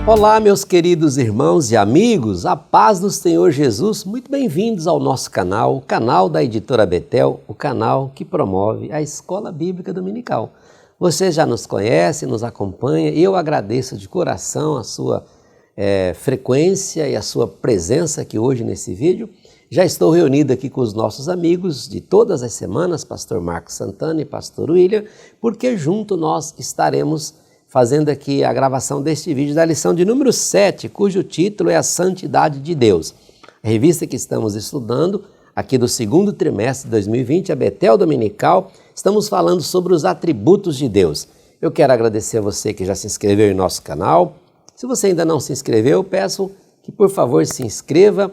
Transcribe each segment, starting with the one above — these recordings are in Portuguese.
Olá, meus queridos irmãos e amigos, a paz do Senhor Jesus, muito bem-vindos ao nosso canal, o canal da Editora Betel, o canal que promove a Escola Bíblica Dominical. Você já nos conhece, nos acompanha e eu agradeço de coração a sua frequência e a sua presença aqui hoje nesse vídeo. Já estou reunido aqui com os nossos amigos de todas as semanas, Pastor Marcos Santana e Pastor William, porque junto nós estaremos fazendo aqui a gravação deste vídeo da lição de número 7, cujo título é A Santidade de Deus. A revista que estamos estudando, aqui do segundo trimestre de 2020, a Betel Dominical, estamos falando sobre os atributos de Deus. Eu quero agradecer a você que já se inscreveu em nosso canal. Se você ainda não se inscreveu, peço que por favor se inscreva,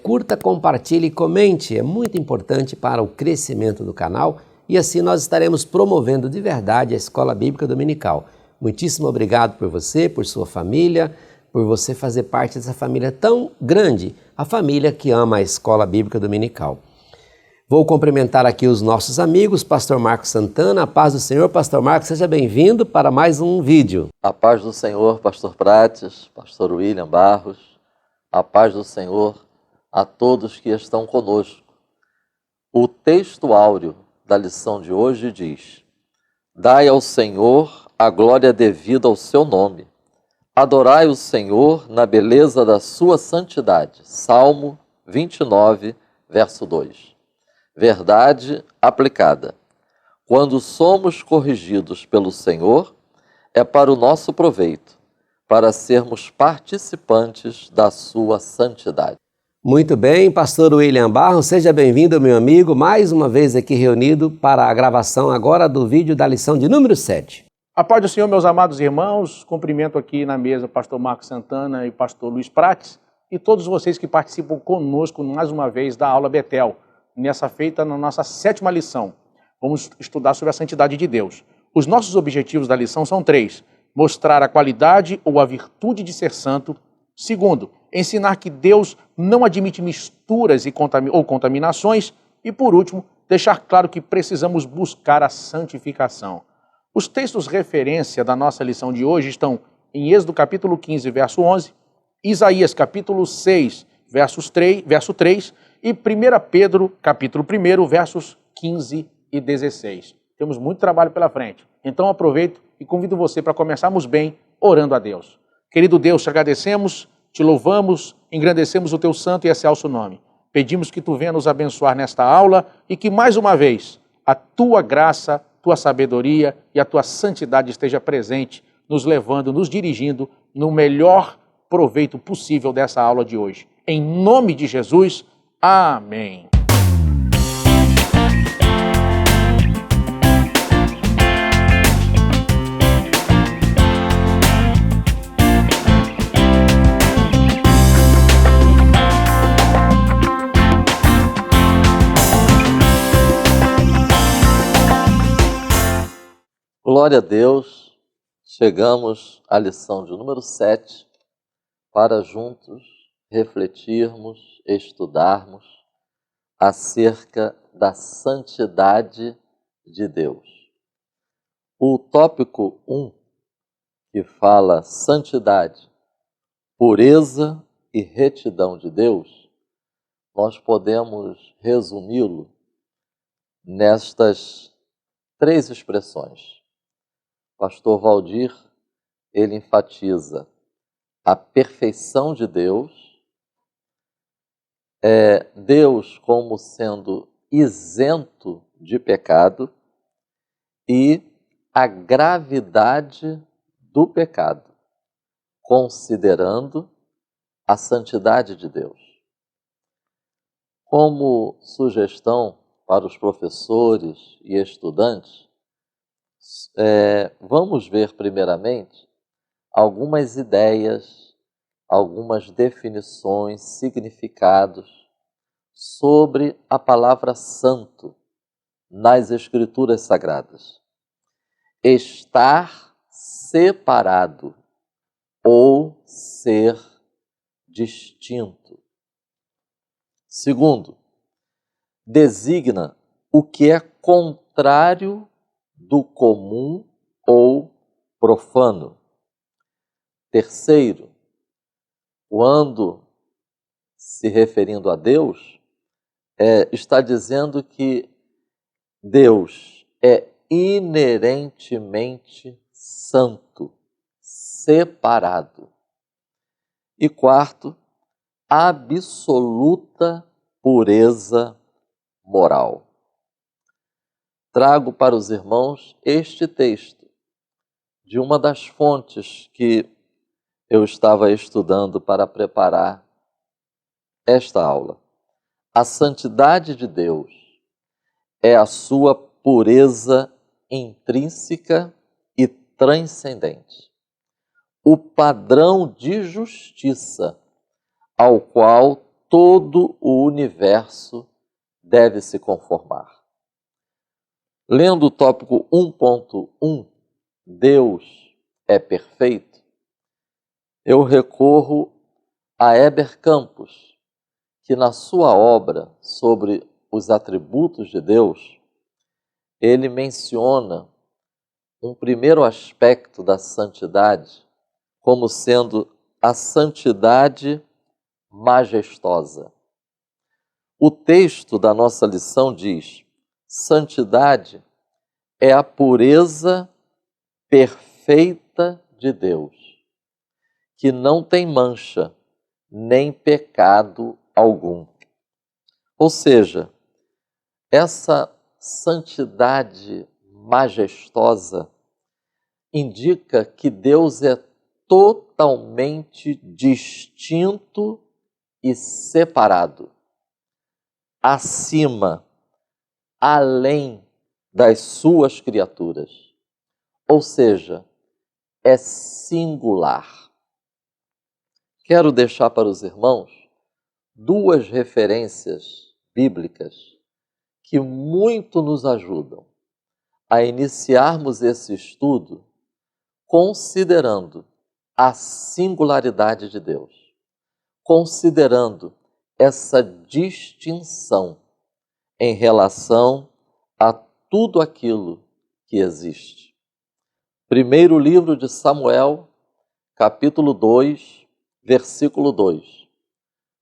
curta, compartilhe e comente. É muito importante para o crescimento do canal e assim nós estaremos promovendo de verdade a Escola Bíblica Dominical. Muitíssimo obrigado por você, por sua família, por você fazer parte dessa família tão grande, a família que ama a Escola Bíblica Dominical. Vou cumprimentar aqui os nossos amigos, Pastor Marcos Santana, a paz do Senhor. Pastor Marcos, seja bem-vindo para mais um vídeo. A paz do Senhor, Pastor Prates, Pastor William Barros, a paz do Senhor a todos que estão conosco. O texto áureo da lição de hoje diz: Dai ao Senhor a glória devida ao seu nome. Adorai o Senhor na beleza da sua santidade. Salmo 29, verso 2. Verdade aplicada. Quando somos corrigidos pelo Senhor, é para o nosso proveito, para sermos participantes da sua santidade. Muito bem, Pastor William Barros, seja bem-vindo, meu amigo, mais uma vez aqui reunido para a gravação agora do vídeo da lição de número 7. A paz do Senhor, meus amados irmãos, cumprimento aqui na mesa pastor Marcos Santana e pastor Luiz Prates e todos vocês que participam conosco mais uma vez da aula Betel, nessa feita na nossa 7ª lição. Vamos estudar sobre a santidade de Deus. Os nossos objetivos da lição são 3. Mostrar a qualidade ou a virtude de ser santo. 2, ensinar que Deus não admite misturas ou contaminações. E por último, deixar claro que precisamos buscar a santificação. Os textos referência da nossa lição de hoje estão em Êxodo capítulo 15, verso 11, Isaías capítulo 6, verso 3 e 1 Pedro capítulo 1, versos 15 e 16. Temos muito trabalho pela frente, então aproveito e convido você para começarmos bem orando a Deus. Querido Deus, te agradecemos, te louvamos, engrandecemos o teu santo e excelso nome. Pedimos que tu venha nos abençoar nesta aula e que mais uma vez a tua graça, tua sabedoria e a tua santidade esteja presente, nos levando, nos dirigindo no melhor proveito possível dessa aula de hoje. Em nome de Jesus, amém. Glória a Deus, chegamos à lição de número 7 para juntos refletirmos, estudarmos acerca da santidade de Deus. O tópico 1, que fala santidade, pureza e retidão de Deus, nós podemos resumi-lo nestas 3 expressões. Pastor Valdir, ele enfatiza a perfeição de Deus, Deus como sendo isento de pecado e a gravidade do pecado, considerando a santidade de Deus. Como sugestão para os professores e estudantes, vamos ver primeiramente algumas ideias, algumas definições, significados sobre a palavra santo nas Escrituras Sagradas. Estar separado ou ser distinto. 2, designa o que é contrário do comum ou profano. Terceiro, quando se referindo a Deus, está dizendo que Deus é inerentemente santo, separado. E quarto, absoluta pureza moral. Trago para os irmãos este texto de uma das fontes que eu estava estudando para preparar esta aula. A santidade de Deus é a sua pureza intrínseca e transcendente, o padrão de justiça ao qual todo o universo deve se conformar. Lendo o tópico 1.1, Deus é perfeito, eu recorro a Heber Campos, que na sua obra sobre os atributos de Deus, ele menciona um primeiro aspecto da santidade como sendo a santidade majestosa. O texto da nossa lição diz: santidade é a pureza perfeita de Deus, que não tem mancha, nem pecado algum. Ou seja, essa santidade majestosa indica que Deus é totalmente distinto e separado, acima, além das suas criaturas. Ou seja, é singular. Quero deixar para os irmãos duas referências bíblicas que muito nos ajudam a iniciarmos esse estudo considerando a singularidade de Deus, considerando essa distinção em relação a tudo aquilo que existe. Primeiro livro de Samuel, capítulo 2, versículo 2.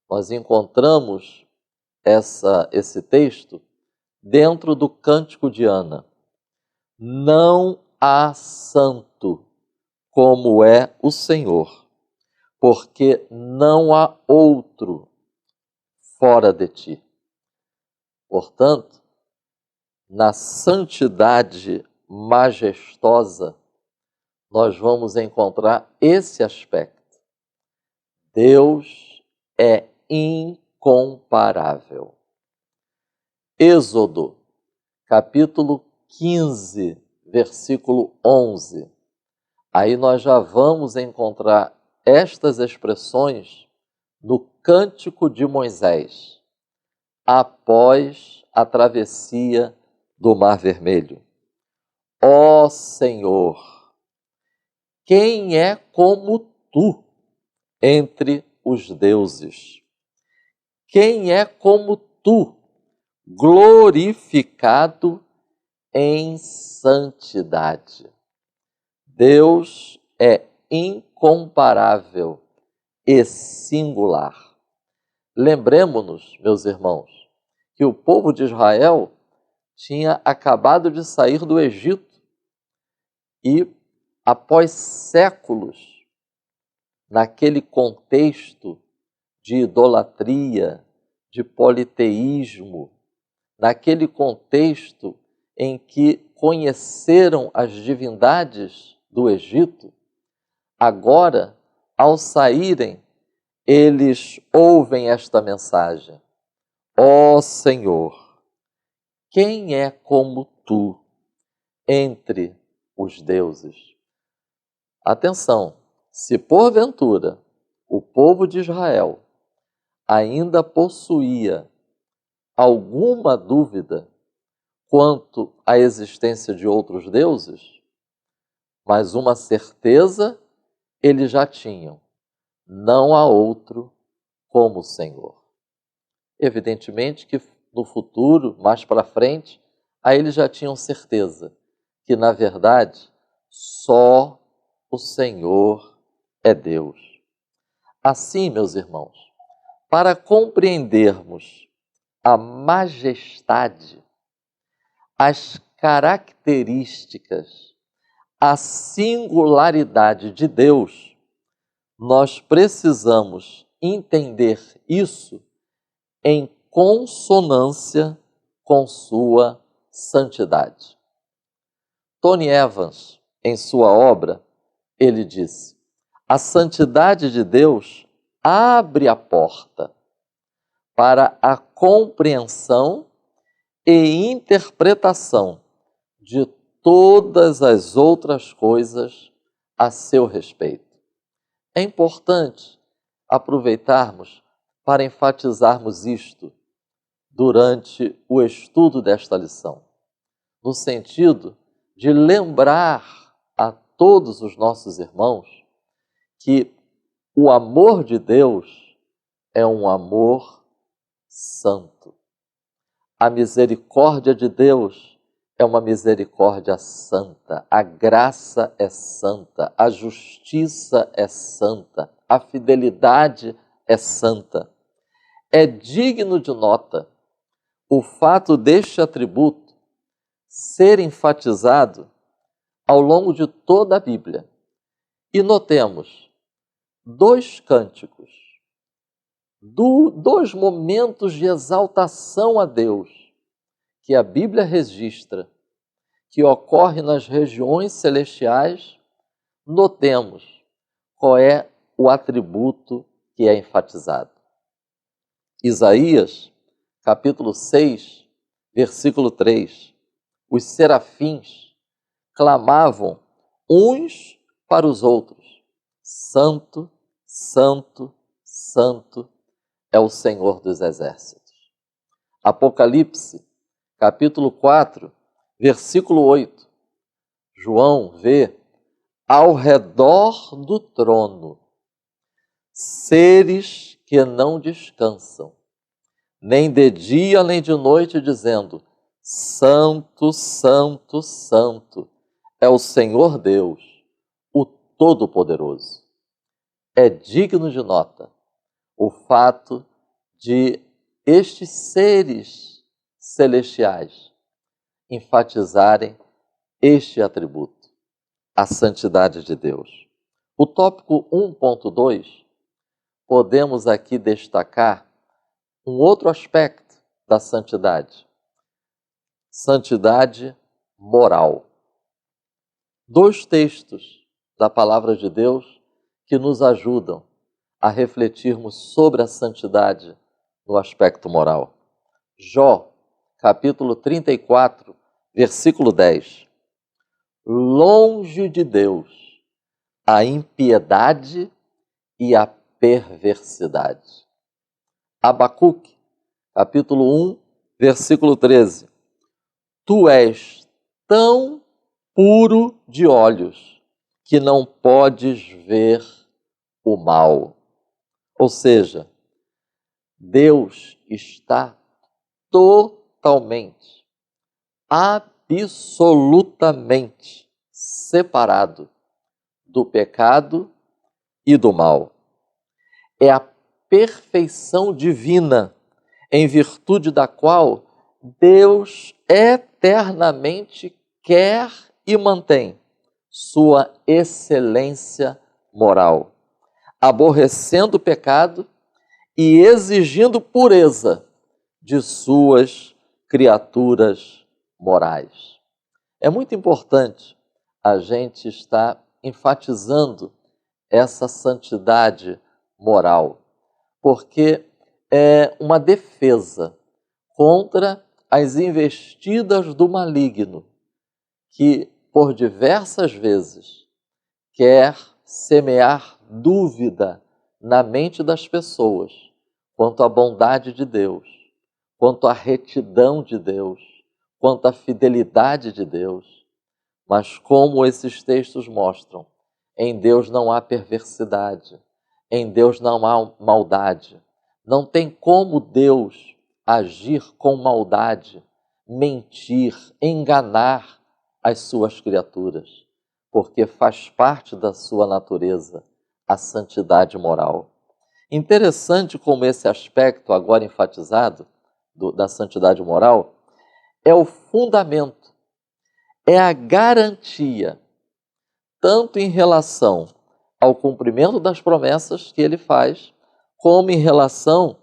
Nós encontramos esse texto dentro do Cântico de Ana. Não há santo como é o Senhor, porque não há outro fora de ti. Portanto, na santidade majestosa, nós vamos encontrar esse aspecto. Deus é incomparável. Êxodo, capítulo 15, versículo 11. Aí nós já vamos encontrar estas expressões no Cântico de Moisés, após a travessia do Mar Vermelho. Ó Senhor, quem é como tu entre os deuses? Quem é como tu, glorificado em santidade? Deus é incomparável e singular. Lembremos-nos, meus irmãos, que o povo de Israel tinha acabado de sair do Egito e, após séculos, naquele contexto de idolatria, de politeísmo, naquele contexto em que conheceram as divindades do Egito, agora, ao saírem, eles ouvem esta mensagem: ó Senhor, quem é como tu entre os deuses? Atenção, se porventura o povo de Israel ainda possuía alguma dúvida quanto à existência de outros deuses, mas uma certeza eles já tinham: não há outro como o Senhor. Evidentemente que no futuro, mais para frente, aí eles já tinham certeza que, na verdade, só o Senhor é Deus. Assim, meus irmãos, para compreendermos a majestade, as características, a singularidade de Deus, nós precisamos entender isso em consonância com sua santidade. Tony Evans, em sua obra, ele disse: a santidade de Deus abre a porta para a compreensão e interpretação de todas as outras coisas a seu respeito. É importante aproveitarmos para enfatizarmos isto durante o estudo desta lição, no sentido de lembrar a todos os nossos irmãos que o amor de Deus é um amor santo. A misericórdia de Deus é uma misericórdia santa. A graça é santa. A justiça é santa. A fidelidade é santa. É digno de nota o fato deste atributo ser enfatizado ao longo de toda a Bíblia. E notemos dois cânticos, dois momentos de exaltação a Deus que a Bíblia registra, que ocorre nas regiões celestiais. Notemos qual é o atributo que é enfatizado. Isaías, capítulo 6, versículo 3. Os serafins clamavam uns para os outros: Santo, Santo, Santo é o Senhor dos exércitos. Apocalipse, capítulo 4, versículo 8. João vê ao redor do trono seres que não descansam, nem de dia nem de noite, dizendo: Santo, Santo, Santo é o Senhor Deus, o Todo-Poderoso. É digno de nota o fato de estes seres celestiais enfatizarem este atributo, a santidade de Deus. O tópico 1.2, podemos aqui destacar um outro aspecto da santidade: santidade moral. Dois textos da palavra de Deus que nos ajudam a refletirmos sobre a santidade no aspecto moral. Jó, capítulo 34, versículo 10. Longe de Deus a impiedade e a perversidade. Abacuque, capítulo 1, versículo 13. Tu és tão puro de olhos que não podes ver o mal. Ou seja, Deus está totalmente, absolutamente separado do pecado e do mal. É a perfeição divina em virtude da qual Deus eternamente quer e mantém sua excelência moral, aborrecendo o pecado e exigindo pureza de suas criaturas morais. É muito importante a gente estar enfatizando essa santidade moral, porque é uma defesa contra as investidas do maligno, que por diversas vezes quer semear dúvida na mente das pessoas quanto à bondade de Deus, quanto à retidão de Deus, quanto à fidelidade de Deus. Mas como esses textos mostram, em Deus não há perversidade, em Deus não há maldade. Não tem como Deus agir com maldade, mentir, enganar as suas criaturas, porque faz parte da sua natureza a santidade moral. Interessante como esse aspecto, agora enfatizado, da santidade moral, é o fundamento, é a garantia, tanto em relação ao cumprimento das promessas que ele faz, como em relação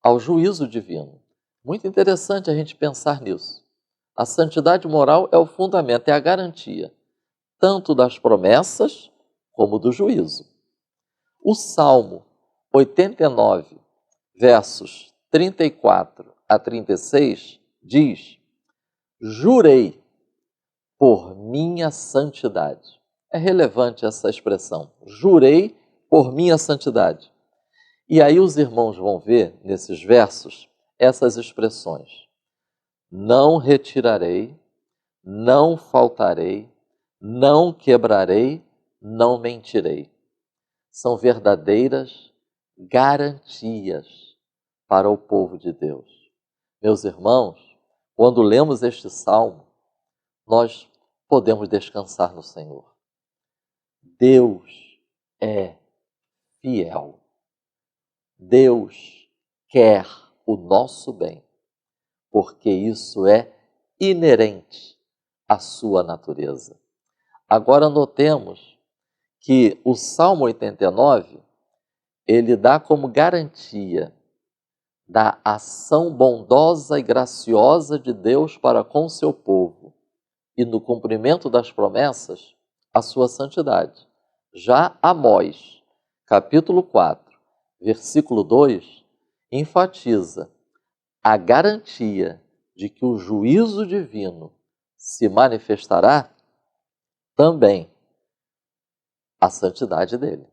ao juízo divino. Muito interessante a gente pensar nisso. A santidade moral é o fundamento, é a garantia, tanto das promessas como do juízo. O Salmo 89, versos 34 a 36, diz: jurei por minha santidade. É relevante essa expressão, jurei por minha santidade. E aí os irmãos vão ver, nesses versos, essas expressões. Não retirarei, não faltarei, não quebrarei, não mentirei. São verdadeiras garantias para o povo de Deus. Meus irmãos, quando lemos este salmo, nós podemos descansar no Senhor. Deus é fiel. Deus quer o nosso bem, porque isso é inerente à sua natureza. Agora notemos que o Salmo 89, ele dá como garantia da ação bondosa e graciosa de Deus para com seu povo e no cumprimento das promessas, a sua santidade. Já Amós, capítulo 4, versículo 2, enfatiza a garantia de que o juízo divino se manifestará também a santidade dele.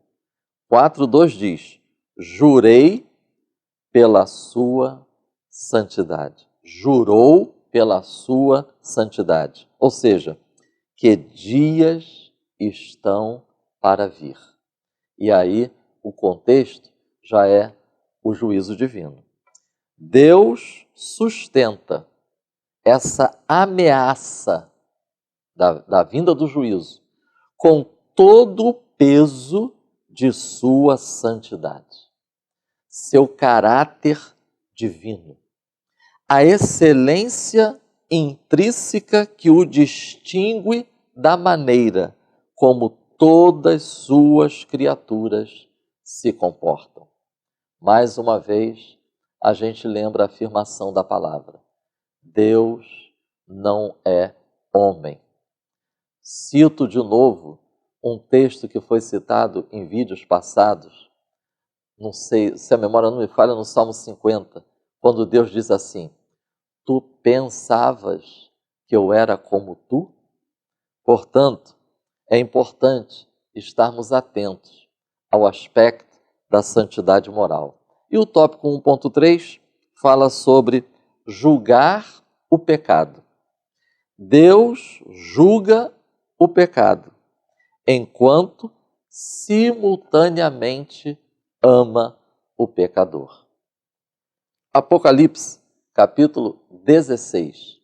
4:2 diz: jurei pela sua santidade. Jurou pela sua santidade. Ou seja, que dias estão para vir. E aí o contexto já é o juízo divino. Deus sustenta essa ameaça da vinda do juízo com todo o peso de sua santidade, seu caráter divino, a excelência intrínseca que o distingue da maneira como todas suas criaturas se comportam. Mais uma vez, a gente lembra a afirmação da palavra: Deus não é homem. Cito de novo um texto que foi citado em vídeos passados, não sei se a memória não me falha, no Salmo 50, quando Deus diz assim: tu pensavas que eu era como tu? Portanto, é importante estarmos atentos ao aspecto da santidade moral. E o tópico 1.3 fala sobre julgar o pecado. Deus julga o pecado, enquanto simultaneamente ama o pecador. Apocalipse, capítulo 16,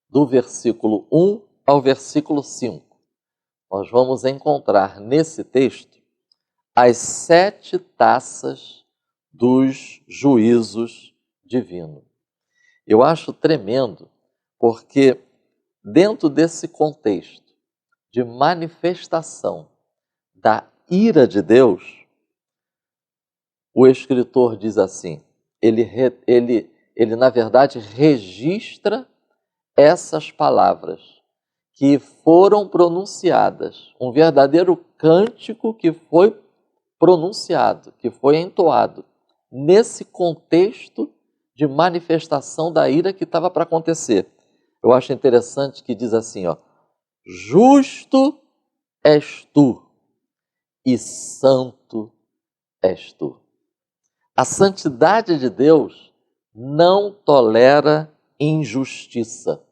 do versículo 1 ao versículo 5. Nós vamos encontrar nesse texto as 7 taças dos juízos divinos. Eu acho tremendo, porque dentro desse contexto de manifestação da ira de Deus, o escritor diz assim, ele na verdade registra essas palavras que foram pronunciadas, um verdadeiro cântico que foi pronunciado, que foi entoado, nesse contexto de manifestação da ira que estava para acontecer. Eu acho interessante que diz assim, ó: justo és tu e santo és tu. A santidade de Deus não tolera injustiça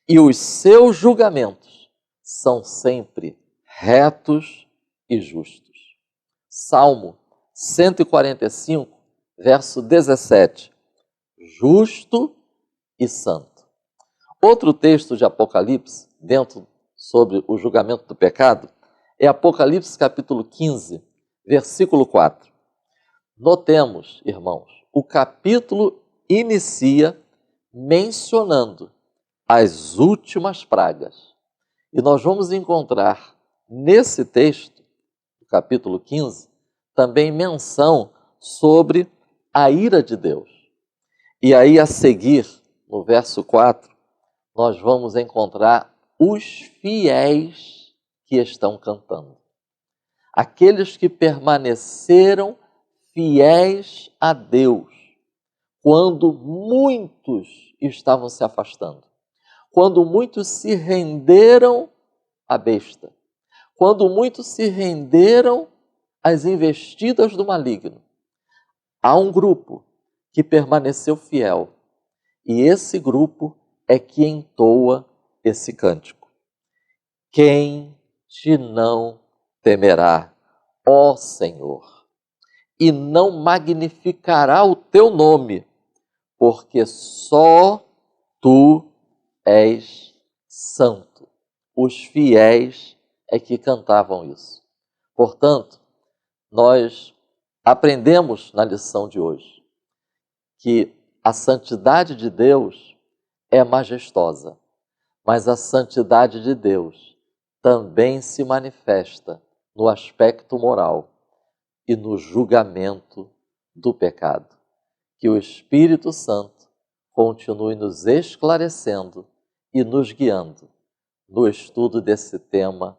e os seus julgamentos são sempre retos e justos. Salmo 145, verso 17. Justo e santo. Outro texto de Apocalipse, dentro sobre o julgamento do pecado, é Apocalipse capítulo 15, versículo 4. Notemos, irmãos, o capítulo inicia mencionando as últimas pragas. E nós vamos encontrar nesse texto, do capítulo 15, também menção sobre a ira de Deus. E aí, a seguir, no verso 4, nós vamos encontrar os fiéis que estão cantando. Aqueles que permaneceram fiéis a Deus, quando muitos estavam se afastando, quando muitos se renderam à besta, quando muitos se renderam às investidas do maligno. Há um grupo que permaneceu fiel, e esse grupo é que entoa esse cântico. Quem te não temerá, ó Senhor, e não magnificará o teu nome, porque só tu és santo. Os fiéis é que cantavam isso. Portanto, nós aprendemos na lição de hoje que a santidade de Deus é majestosa, mas a santidade de Deus também se manifesta no aspecto moral e no julgamento do pecado. Que o Espírito Santo continue nos esclarecendo e nos guiando no estudo desse tema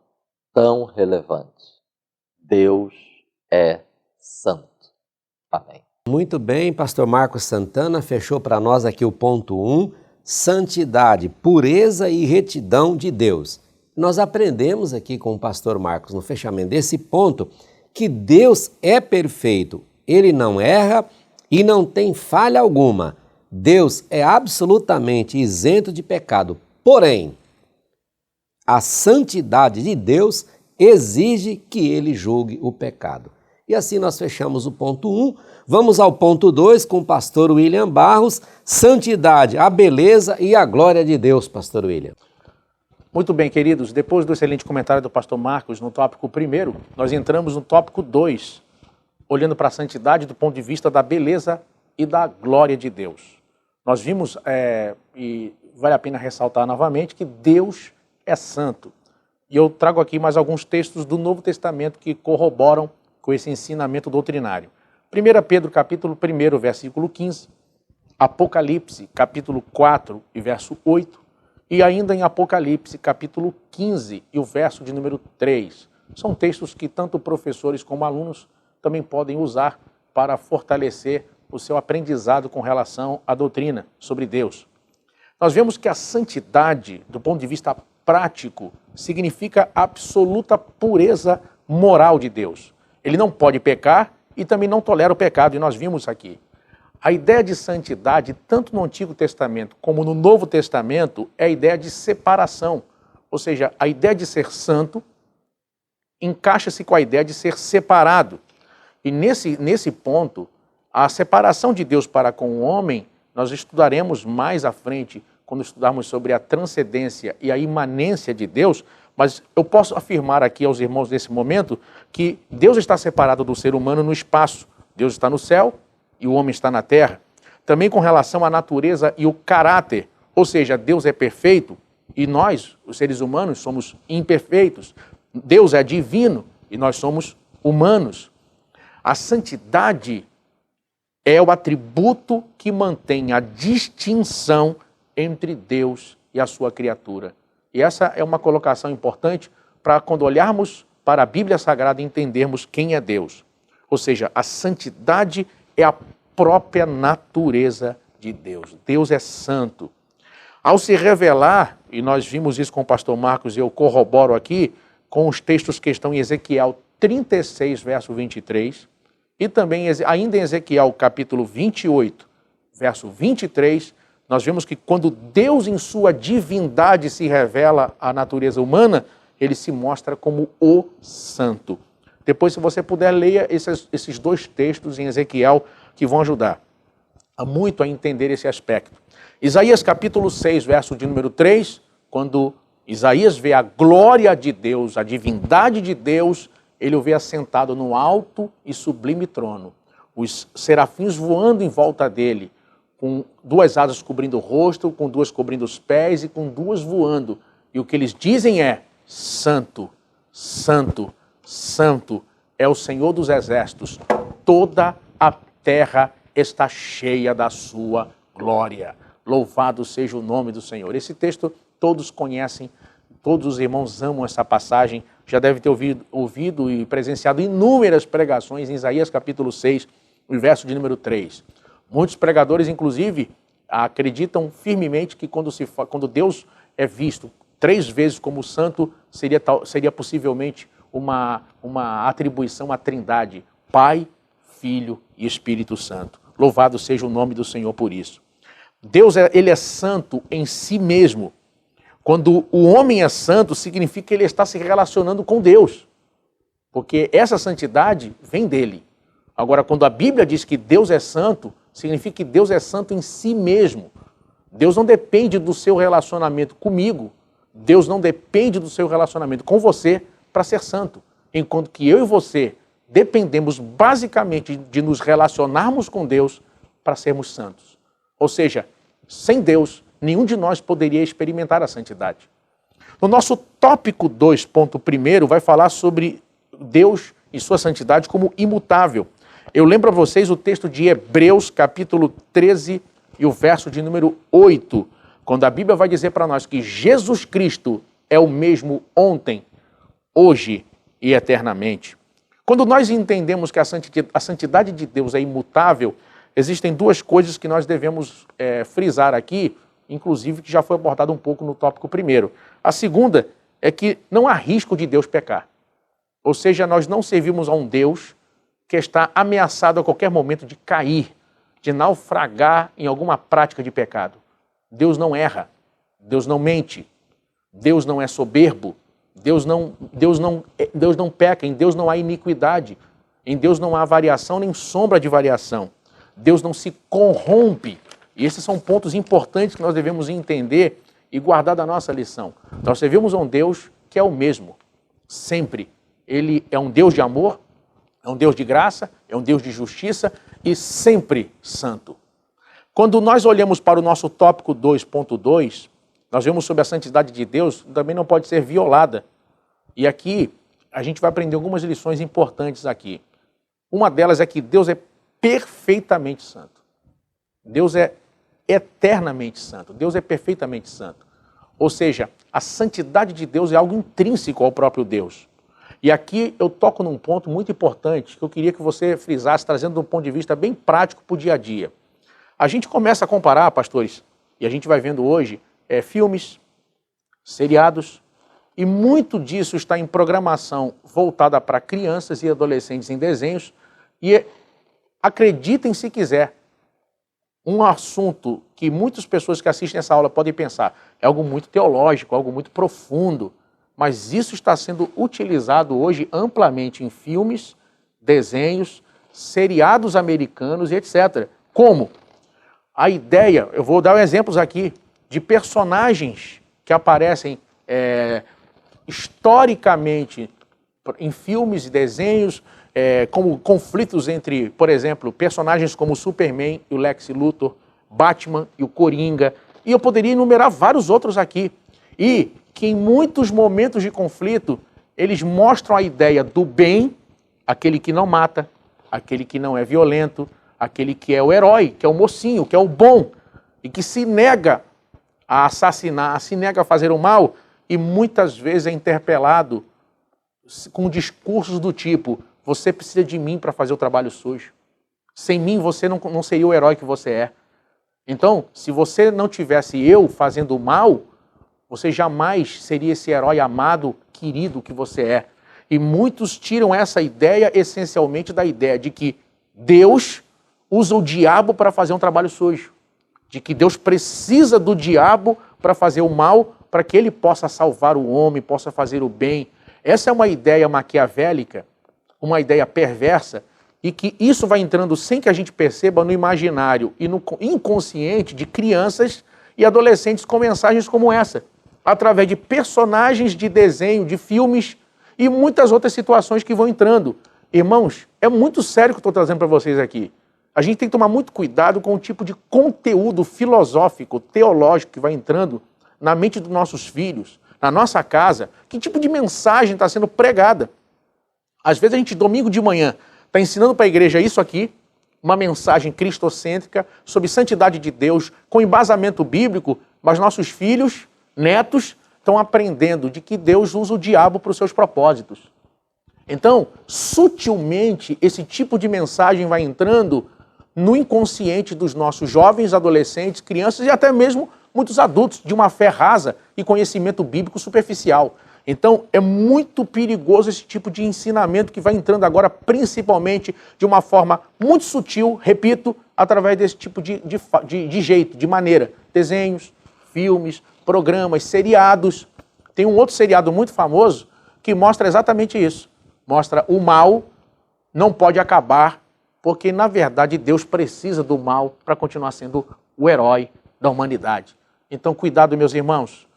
tão relevante. Deus é santo. Amém. Muito bem, pastor Marcos Santana fechou para nós aqui o ponto 1, santidade, pureza e retidão de Deus. Nós aprendemos aqui com o pastor Marcos, no fechamento desse ponto, que Deus é perfeito, Ele não erra e não tem falha alguma. Deus é absolutamente isento de pecado, porém, a santidade de Deus exige que Ele julgue o pecado. E assim nós fechamos o ponto 1, vamos ao ponto 2 com o pastor William Barros, santidade, a beleza e a glória de Deus, pastor William. Muito bem, queridos, depois do excelente comentário do pastor Marcos no tópico 1, nós entramos no tópico 2, olhando para a santidade do ponto de vista da beleza e da glória de Deus. Nós vimos, e vale a pena ressaltar novamente, que Deus é santo. E eu trago aqui mais alguns textos do Novo Testamento que corroboram com esse ensinamento doutrinário. 1 Pedro, capítulo 1, versículo 15, Apocalipse, capítulo 4 e verso 8, e ainda em Apocalipse, capítulo 15 e o verso de número 3. São textos que tanto professores como alunos também podem usar para fortalecer o seu aprendizado com relação à doutrina sobre Deus. Nós vemos que a santidade, do ponto de vista prático, significa a absoluta pureza moral de Deus. Ele não pode pecar e também não tolera o pecado, e nós vimos aqui. A ideia de santidade, tanto no Antigo Testamento como no Novo Testamento, é a ideia de separação. Ou seja, a ideia de ser santo encaixa-se com a ideia de ser separado. E nesse ponto, a separação de Deus para com o homem, nós estudaremos mais à frente, quando estudarmos sobre a transcendência e a imanência de Deus, mas eu posso afirmar aqui aos irmãos nesse momento que Deus está separado do ser humano no espaço. Deus está no céu e o homem está na terra. Também com relação à natureza e o caráter, ou seja, Deus é perfeito e nós, os seres humanos, somos imperfeitos. Deus é divino e nós somos humanos. A santidade é o atributo que mantém a distinção entre Deus e a sua criatura. E essa é uma colocação importante para quando olharmos para a Bíblia Sagrada entendermos quem é Deus. Ou seja, a santidade é a própria natureza de Deus. Deus é santo. Ao se revelar, e nós vimos isso com o pastor Marcos e eu corroboro aqui, com os textos que estão em Ezequiel 36, verso 23, e também ainda em Ezequiel capítulo 28, verso 23, nós vemos que quando Deus em sua divindade se revela à natureza humana, ele se mostra como o santo. Depois, se você puder, leia esses dois textos em Ezequiel que vão ajudar muito a entender esse aspecto. Isaías capítulo 6, verso de número 3, quando Isaías vê a glória de Deus, a divindade de Deus, ele o vê assentado no alto e sublime trono. Os serafins voando em volta dele, com 2 asas cobrindo o rosto, com 2 cobrindo os pés e com 2 voando. E o que eles dizem é: Santo, Santo, Santo é o Senhor dos Exércitos. Toda a terra está cheia da sua glória. Louvado seja o nome do Senhor. Esse texto todos conhecem, todos os irmãos amam essa passagem. Já deve ter ouvido e presenciado inúmeras pregações em Isaías capítulo 6, o verso de número 3. Muitos pregadores, inclusive, acreditam firmemente que quando Deus é visto 3 vezes como santo, seria possivelmente uma atribuição à Trindade, Pai, Filho e Espírito Santo. Louvado seja o nome do Senhor por isso. Deus ele é santo em si mesmo. Quando o homem é santo, significa que ele está se relacionando com Deus, porque essa santidade vem dele. Agora, quando a Bíblia diz que Deus é santo, significa que Deus é santo em si mesmo. Deus não depende do seu relacionamento comigo, Deus não depende do seu relacionamento com você para ser santo. Enquanto que eu e você dependemos basicamente de nos relacionarmos com Deus para sermos santos. Ou seja, sem Deus, nenhum de nós poderia experimentar a santidade. No nosso tópico 2.1 vai falar sobre Deus e sua santidade como imutável. Eu lembro a vocês o texto de Hebreus, capítulo 13, e o verso de número 8, quando a Bíblia vai dizer para nós que Jesus Cristo é o mesmo ontem, hoje e eternamente. Quando nós entendemos que a santidade de Deus é imutável, existem 2 coisas que nós devemos frisar aqui, inclusive que já foi abordado um pouco no tópico 1. A segunda é que não há risco de Deus pecar. Ou seja, nós não servimos a um Deus que está ameaçado a qualquer momento de cair, de naufragar em alguma prática de pecado. Deus não erra, Deus não mente, Deus não é soberbo, Deus não peca, em Deus não há iniquidade, em Deus não há variação nem sombra de variação. Deus não se corrompe. E esses são pontos importantes que nós devemos entender e guardar da nossa lição. Nós servimos a um Deus que é o mesmo, sempre. Ele é um Deus de amor, é um Deus de graça, é um Deus de justiça e sempre santo. Quando nós olhamos para o nosso tópico 2.2, nós vemos sobre a santidade de Deus, também não pode ser violada. E aqui a gente vai aprender algumas lições importantes aqui. Uma delas é que Deus é perfeitamente santo. Deus é eternamente santo. Deus é perfeitamente santo. Ou seja, a santidade de Deus é algo intrínseco ao próprio Deus. E aqui eu toco num ponto muito importante que eu queria que você frisasse, trazendo de um ponto de vista bem prático para o dia a dia. A gente começa a comparar, pastores, e a gente vai vendo hoje, filmes, seriados, e muito disso está em programação voltada para crianças e adolescentes em desenhos, e acreditem se quiser, um assunto que muitas pessoas que assistem essa aula podem pensar, é algo muito teológico, algo muito profundo, mas isso está sendo utilizado hoje amplamente em filmes, desenhos, seriados americanos e etc. Como? A ideia, eu vou dar exemplos aqui, de personagens que aparecem historicamente em filmes e desenhos, como conflitos entre, por exemplo, personagens como o Superman e o Lex Luthor, Batman e o Coringa, e eu poderia enumerar vários outros aqui. E que em muitos momentos de conflito, eles mostram a ideia do bem, aquele que não mata, aquele que não é violento, aquele que é o herói, que é o mocinho, que é o bom, e que se nega a assassinar, se nega a fazer o mal, e muitas vezes é interpelado com discursos do tipo, você precisa de mim para fazer o trabalho sujo. Sem mim você não seria o herói que você é. Então, se você não tivesse eu fazendo o mal, você jamais seria esse herói amado, querido que você é. E muitos tiram essa ideia essencialmente da ideia de que Deus usa o diabo para fazer um trabalho sujo. De que Deus precisa do diabo para fazer o mal, para que ele possa salvar o homem, possa fazer o bem. Essa é uma ideia maquiavélica, uma ideia perversa, e que isso vai entrando sem que a gente perceba no imaginário e no inconsciente de crianças e adolescentes com mensagens como essa, através de personagens de desenho, de filmes, e muitas outras situações que vão entrando. Irmãos, é muito sério o que eu estou trazendo para vocês aqui. A gente tem que tomar muito cuidado com o tipo de conteúdo filosófico, teológico que vai entrando na mente dos nossos filhos, na nossa casa. Que tipo de mensagem está sendo pregada? Às vezes a gente, domingo de manhã, está ensinando para a igreja isso aqui, uma mensagem cristocêntrica sobre santidade de Deus, com embasamento bíblico, mas nossos filhos, netos, estão aprendendo de que Deus usa o diabo para os seus propósitos. Então, sutilmente, esse tipo de mensagem vai entrando no inconsciente dos nossos jovens, adolescentes, crianças e até mesmo muitos adultos de uma fé rasa e conhecimento bíblico superficial. Então, é muito perigoso esse tipo de ensinamento que vai entrando agora, principalmente de uma forma muito sutil, repito, através desse tipo de jeito, de maneira. Desenhos, filmes, programas, seriados. Tem um outro seriado muito famoso que mostra exatamente isso. Mostra o mal não pode acabar, porque, na verdade, Deus precisa do mal para continuar sendo o herói da humanidade. Então, cuidado, meus irmãos.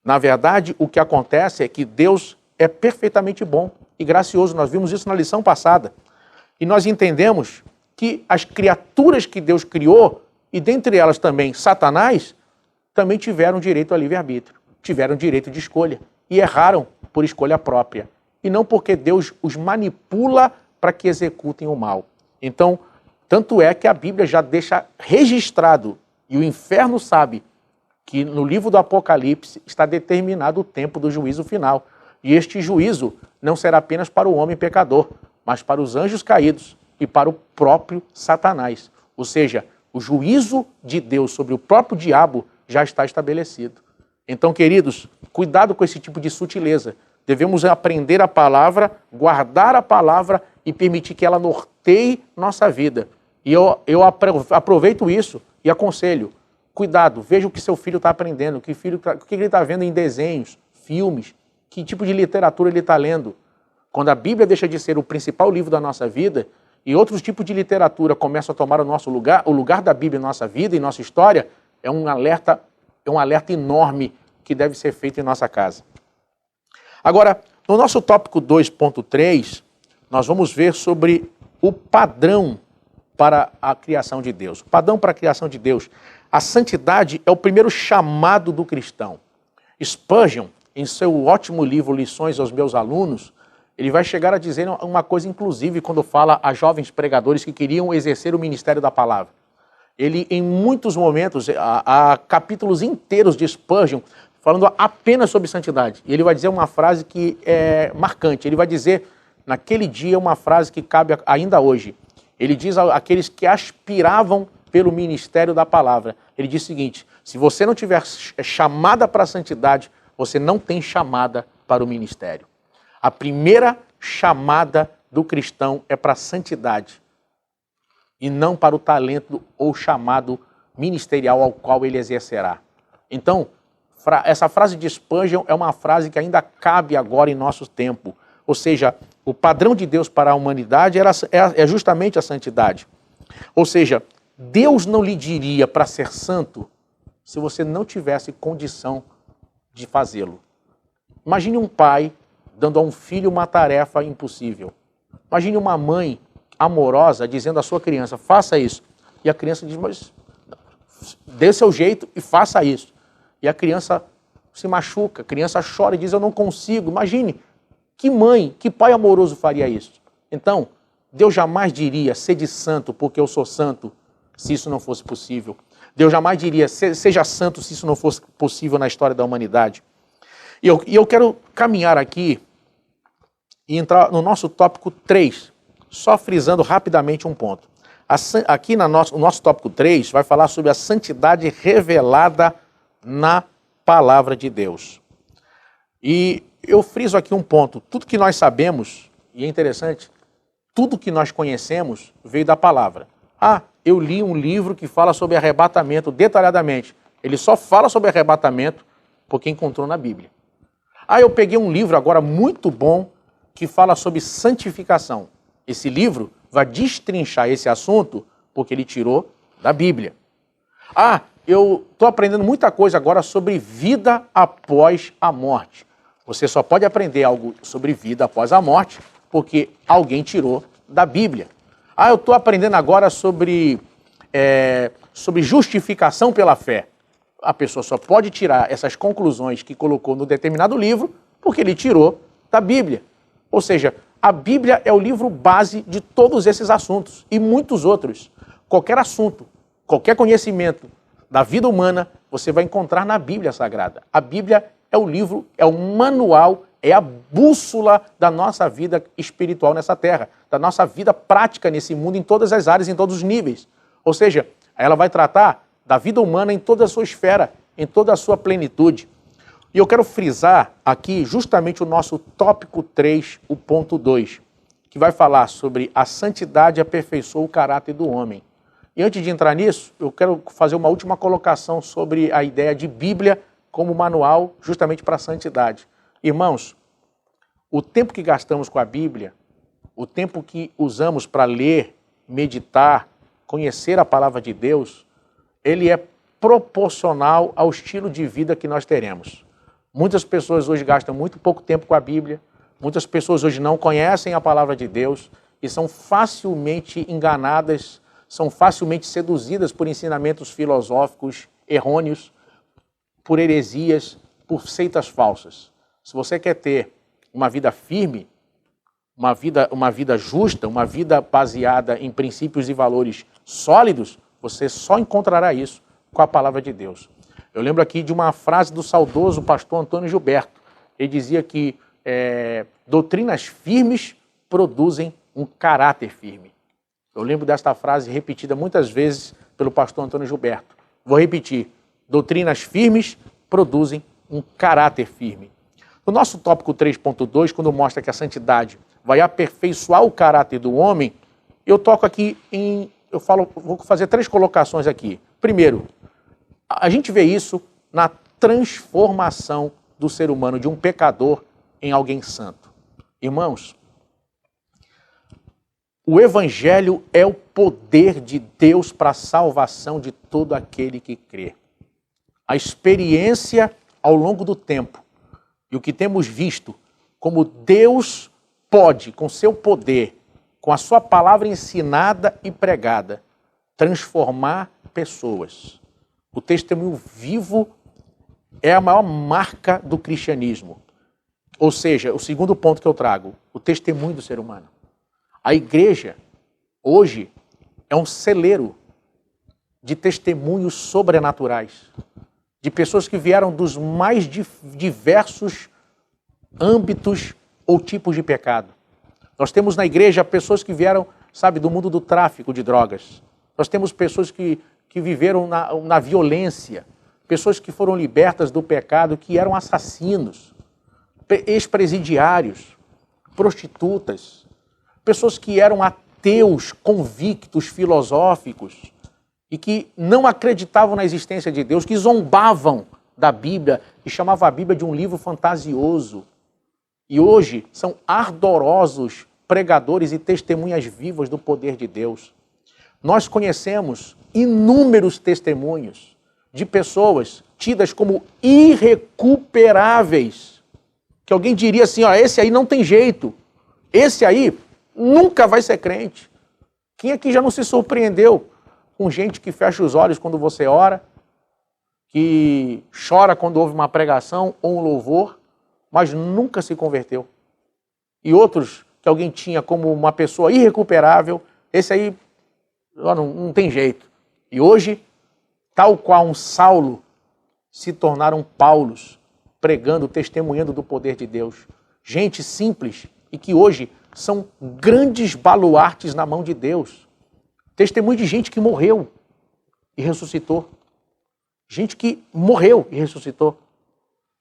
Na verdade, o que acontece é que Deus é perfeitamente bom e gracioso. Nós vimos isso na lição passada. E nós entendemos que as criaturas que Deus criou, e dentre elas também Satanás, também tiveram direito ao livre-arbítrio, tiveram direito de escolha e erraram por escolha própria. E não porque Deus os manipula para que executem o mal. Então, tanto é que a Bíblia já deixa registrado, e o inferno sabe, que no livro do Apocalipse está determinado o tempo do juízo final. E este juízo não será apenas para o homem pecador, mas para os anjos caídos e para o próprio Satanás. Ou seja, o juízo de Deus sobre o próprio diabo já está estabelecido. Então, queridos, cuidado com esse tipo de sutileza. Devemos aprender a palavra, guardar a palavra e permitir que ela norteie nossa vida. E eu aproveito isso e aconselho. Cuidado, veja o que seu filho está aprendendo, o que ele está vendo em desenhos, filmes, que tipo de literatura ele está lendo. Quando a Bíblia deixa de ser o principal livro da nossa vida e outros tipos de literatura começam a tomar o nosso lugar, o lugar da Bíblia em nossa vida, em nossa história, é um alerta enorme que deve ser feito em nossa casa. Agora, no nosso tópico 2.3, nós vamos ver sobre o padrão para a criação de Deus. O padrão para a criação de Deus. A santidade é o primeiro chamado do cristão. Spurgeon, em seu ótimo livro Lições aos Meus Alunos, ele vai chegar a dizer uma coisa, inclusive, quando fala a jovens pregadores que queriam exercer o ministério da palavra. Ele, em muitos momentos, há capítulos inteiros de Spurgeon falando apenas sobre santidade. E ele vai dizer uma frase que é marcante. Ele vai dizer, naquele dia, uma frase que cabe ainda hoje. Ele diz àqueles que aspiravam pelo ministério da palavra. Ele diz o seguinte: se você não tiver chamada para a santidade, você não tem chamada para o ministério. A primeira chamada do cristão é para a santidade e não para o talento ou chamado ministerial ao qual ele exercerá. Então, essa frase de Spurgeon é uma frase que ainda cabe agora em nosso tempo. Ou seja, o padrão de Deus para a humanidade é justamente a santidade. Ou seja, Deus não lhe diria para ser santo se você não tivesse condição de fazê-lo. Imagine um pai dando a um filho uma tarefa impossível. Imagine uma mãe amorosa dizendo à sua criança, faça isso. E a criança diz, mas dê seu jeito e faça isso. E a criança se machuca, a criança chora e diz, eu não consigo. Imagine, que mãe, que pai amoroso faria isso? Então, Deus jamais diria, sede santo porque eu sou santo, se isso não fosse possível. Deus jamais diria, seja santo se isso não fosse possível na história da humanidade. E eu quero caminhar aqui e entrar no nosso tópico 3, só frisando rapidamente um ponto. Aqui no nosso tópico 3 vai falar sobre a santidade revelada na palavra de Deus. E eu friso aqui um ponto. Tudo que nós sabemos, e é interessante, tudo que nós conhecemos veio da palavra. Ah, eu li um livro que fala sobre arrebatamento detalhadamente. Ele só fala sobre arrebatamento porque encontrou na Bíblia. Ah, eu peguei um livro agora muito bom que fala sobre santificação. Esse livro vai destrinchar esse assunto porque ele tirou da Bíblia. Ah, eu estou aprendendo muita coisa agora sobre vida após a morte. Você só pode aprender algo sobre vida após a morte porque alguém tirou da Bíblia. Ah, eu estou aprendendo agora sobre justificação pela fé. A pessoa só pode tirar essas conclusões que colocou no determinado livro porque ele tirou da Bíblia. Ou seja, a Bíblia é o livro base de todos esses assuntos e muitos outros. Qualquer assunto, qualquer conhecimento da vida humana, você vai encontrar na Bíblia Sagrada. A Bíblia é o livro, é o manual, é a bússola da nossa vida espiritual nessa terra, da nossa vida prática nesse mundo, em todas as áreas, em todos os níveis. Ou seja, ela vai tratar da vida humana em toda a sua esfera, em toda a sua plenitude. E eu quero frisar aqui justamente o nosso tópico 3, o ponto 2, que vai falar sobre a santidade aperfeiçoa o caráter do homem. E antes de entrar nisso, eu quero fazer uma última colocação sobre a ideia de Bíblia como manual justamente para a santidade. Irmãos, o tempo que gastamos com a Bíblia, o tempo que usamos para ler, meditar, conhecer a palavra de Deus, ele é proporcional ao estilo de vida que nós teremos. Muitas pessoas hoje gastam muito pouco tempo com a Bíblia, muitas pessoas hoje não conhecem a palavra de Deus e são facilmente enganadas, são facilmente seduzidas por ensinamentos filosóficos errôneos, por heresias, por seitas falsas. Se você quer ter uma vida firme, uma vida justa, uma vida baseada em princípios e valores sólidos, você só encontrará isso com a palavra de Deus. Eu lembro aqui de uma frase do saudoso pastor Antônio Gilberto. Ele dizia que doutrinas firmes produzem um caráter firme. Eu lembro desta frase repetida muitas vezes pelo pastor Antônio Gilberto. Vou repetir. Doutrinas firmes produzem um caráter firme. No nosso tópico 3.2, quando mostra que a santidade vai aperfeiçoar o caráter do homem, eu toco aqui vou fazer 3 colocações aqui. Primeiro, a gente vê isso na transformação do ser humano, de um pecador em alguém santo. Irmãos, o Evangelho é o poder de Deus para a salvação de todo aquele que crê. A experiência ao longo do tempo e o que temos visto, como Deus pode, com seu poder, com a sua palavra ensinada e pregada, transformar pessoas. O testemunho vivo é a maior marca do cristianismo. Ou seja, o segundo ponto que eu trago, o testemunho do ser humano. A igreja, hoje, é um celeiro de testemunhos sobrenaturais, de pessoas que vieram dos mais diversos âmbitos ou tipos de pecado. Nós temos na igreja pessoas que vieram, do mundo do tráfico de drogas. Nós temos pessoas que viveram na violência, pessoas que foram libertas do pecado, que eram assassinos, ex-presidiários, prostitutas, pessoas que eram ateus, convictos, filosóficos, e que não acreditavam na existência de Deus, que zombavam da Bíblia e chamavam a Bíblia de um livro fantasioso. E hoje são ardorosos pregadores e testemunhas vivas do poder de Deus. Nós conhecemos inúmeros testemunhos de pessoas tidas como irrecuperáveis, que alguém diria assim, esse aí não tem jeito, esse aí nunca vai ser crente. Quem aqui já não se surpreendeu com gente que fecha os olhos quando você ora, que chora quando ouve uma pregação ou um louvor, mas nunca se converteu? E outros que alguém tinha como uma pessoa irrecuperável, esse aí não tem jeito. E hoje, tal qual um Saulo, se tornaram Paulos, pregando, testemunhando do poder de Deus. Gente simples e que hoje são grandes baluartes na mão de Deus. Testemunho de gente que morreu e ressuscitou. Gente que morreu e ressuscitou.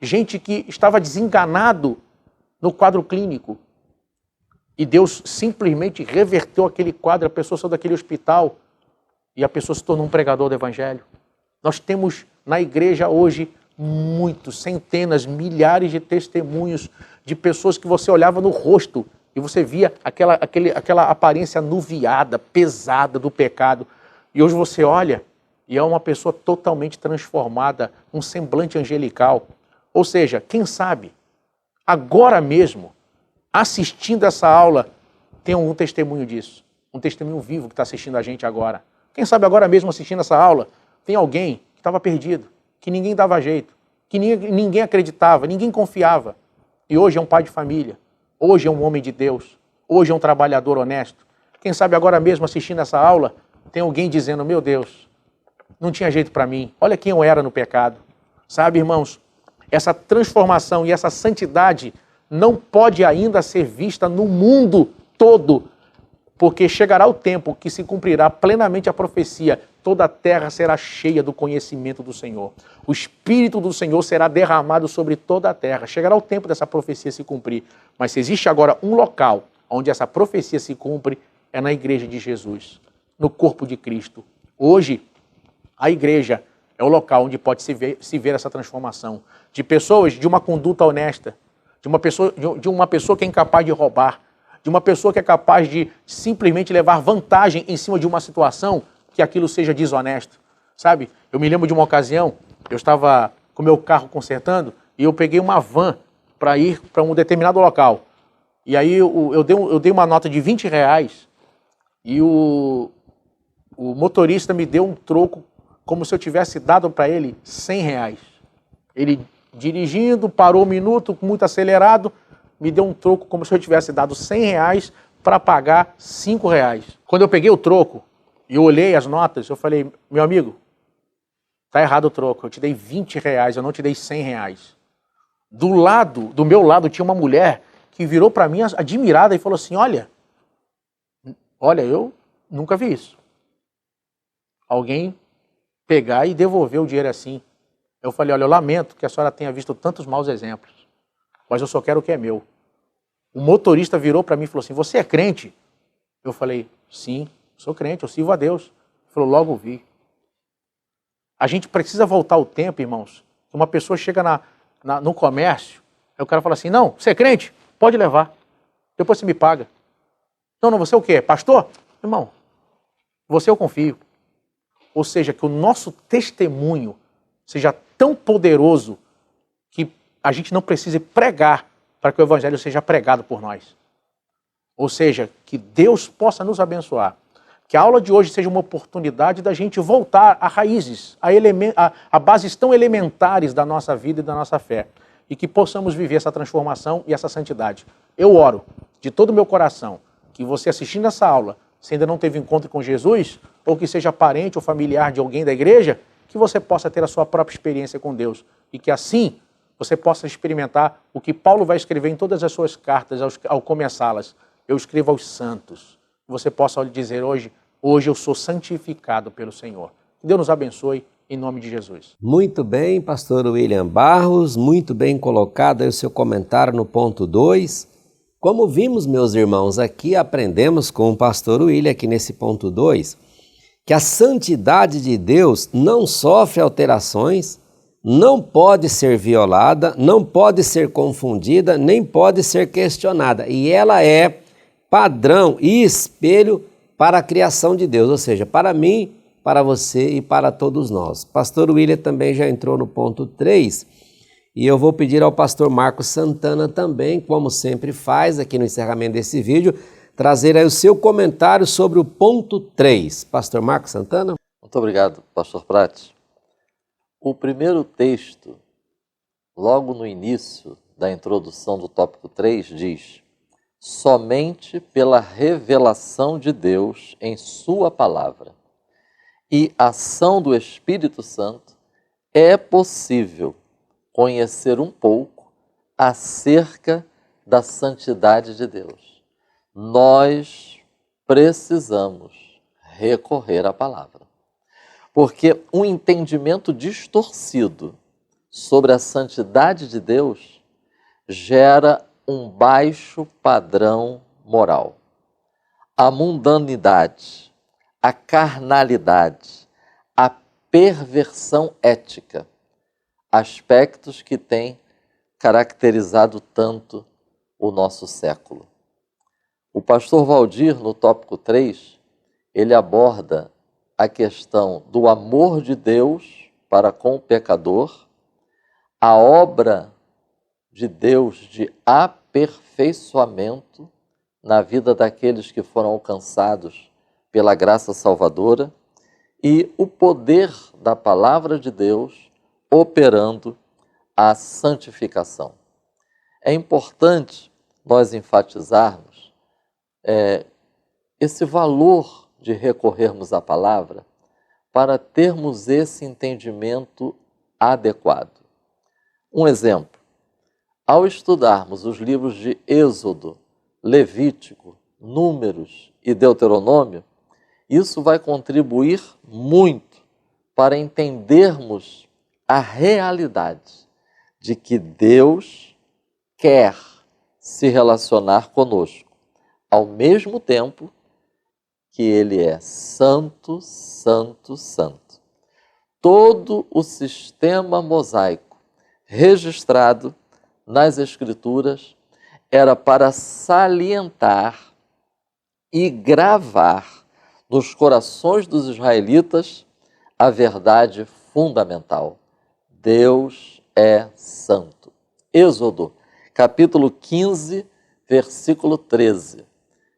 Gente que estava desenganado no quadro clínico. E Deus simplesmente reverteu aquele quadro, a pessoa saiu daquele hospital e a pessoa se tornou um pregador do Evangelho. Nós temos na igreja hoje muitos, centenas, milhares de testemunhos de pessoas que você olhava no rosto e você via aquela aparência anuviada, pesada do pecado. E hoje você olha e é uma pessoa totalmente transformada, um semblante angelical. Ou seja, quem sabe agora mesmo, assistindo essa aula, tem um testemunho disso. Um testemunho vivo que está assistindo a gente agora. Quem sabe agora mesmo assistindo essa aula, tem alguém que estava perdido, que ninguém dava jeito, que ninguém acreditava, ninguém confiava. E hoje é um pai de família, hoje é um homem de Deus, hoje é um trabalhador honesto. Quem sabe agora mesmo assistindo essa aula, tem alguém dizendo, meu Deus, não tinha jeito para mim, olha quem eu era no pecado. Sabe, irmãos, essa transformação e essa santidade não pode ainda ser vista no mundo todo, porque chegará o tempo que se cumprirá plenamente a profecia, toda a terra será cheia do conhecimento do Senhor. O Espírito do Senhor será derramado sobre toda a terra. Chegará o tempo dessa profecia se cumprir. Mas se existe agora um local onde essa profecia se cumpre, é na igreja de Jesus, no corpo de Cristo. Hoje, a igreja é o local onde pode se ver essa transformação. De pessoas de uma conduta honesta, de uma pessoa que é incapaz de roubar, de uma pessoa que é capaz de simplesmente levar vantagem em cima de uma situação que aquilo seja desonesto, sabe? Eu me lembro de uma ocasião, eu estava com meu carro consertando e eu peguei uma van para ir para um determinado local. E aí eu dei uma nota de R$20 e o motorista me deu um troco como se eu tivesse dado para ele R$100. Ele dirigindo, parou um minuto, muito acelerado, me deu um troco como se eu tivesse dado R$100 para pagar R$5. Quando eu peguei o troco e eu olhei as notas, eu falei, meu amigo, tá errado o troco, eu te dei R$20, eu não te dei R$100. Do meu lado tinha uma mulher que virou para mim admirada e falou assim, olha, eu nunca vi isso. Alguém pegar e devolver o dinheiro assim. Eu falei, olha, eu lamento que a senhora tenha visto tantos maus exemplos, mas eu só quero o que é meu. O motorista virou para mim e falou assim, você é crente? Eu falei, sim, sou crente, eu sirvo a Deus. Ele falou, logo vi. A gente precisa voltar ao tempo, irmãos, que uma pessoa chega no comércio, aí o cara fala assim, não, você é crente? Pode levar, depois você me paga. Não, você é o quê? Pastor? Irmão, você eu confio. Ou seja, que o nosso testemunho seja tão poderoso que a gente não precise pregar para que o evangelho seja pregado por nós. Ou seja, que Deus possa nos abençoar. Que a aula de hoje seja uma oportunidade da gente voltar a raízes, a bases tão elementares da nossa vida e da nossa fé. E que possamos viver essa transformação e essa santidade. Eu oro de todo o meu coração que você assistindo essa aula, se ainda não teve encontro com Jesus, ou que seja parente ou familiar de alguém da igreja, que você possa ter a sua própria experiência com Deus. E que assim você possa experimentar o que Paulo vai escrever em todas as suas cartas ao começá-las. Eu escrevo aos santos. Você possa dizer hoje eu sou santificado pelo Senhor. Que Deus nos abençoe, em nome de Jesus. Muito bem, pastor William Barros, muito bem colocado aí o seu comentário no ponto 2. Como vimos, meus irmãos, aqui aprendemos com o pastor William, aqui nesse ponto 2, que a santidade de Deus não sofre alterações, não pode ser violada, não pode ser confundida, nem pode ser questionada. E ela é padrão e espelho para a criação de Deus, ou seja, para mim, para você e para todos nós. Pastor William também já entrou no ponto 3 e eu vou pedir ao pastor Marcos Santana também, como sempre faz aqui no encerramento desse vídeo, trazer aí o seu comentário sobre o ponto 3. Pastor Marcos Santana? Muito obrigado, pastor Prates. O primeiro texto, logo no início da introdução do tópico 3, diz: somente pela revelação de Deus em sua palavra e ação do Espírito Santo é possível conhecer um pouco acerca da santidade de Deus. Nós precisamos recorrer à palavra, porque um entendimento distorcido sobre a santidade de Deus gera um baixo padrão moral. A mundanidade, a carnalidade, a perversão ética, aspectos que têm caracterizado tanto o nosso século. O pastor Valdir, no tópico 3, ele aborda a questão do amor de Deus para com o pecador, a obra de Deus de aperfeiçoamento na vida daqueles que foram alcançados pela graça salvadora e o poder da palavra de Deus operando a santificação. É importante nós enfatizarmos esse valor de recorrermos à palavra para termos esse entendimento adequado. Um exemplo, ao estudarmos os livros de Êxodo, Levítico, Números e Deuteronômio, isso vai contribuir muito para entendermos a realidade de que Deus quer se relacionar conosco, ao mesmo tempo que Ele é santo, santo, santo. Todo o sistema mosaico registrado nas Escrituras era para salientar e gravar nos corações dos israelitas a verdade fundamental. Deus é santo. Êxodo, capítulo 15, versículo 13.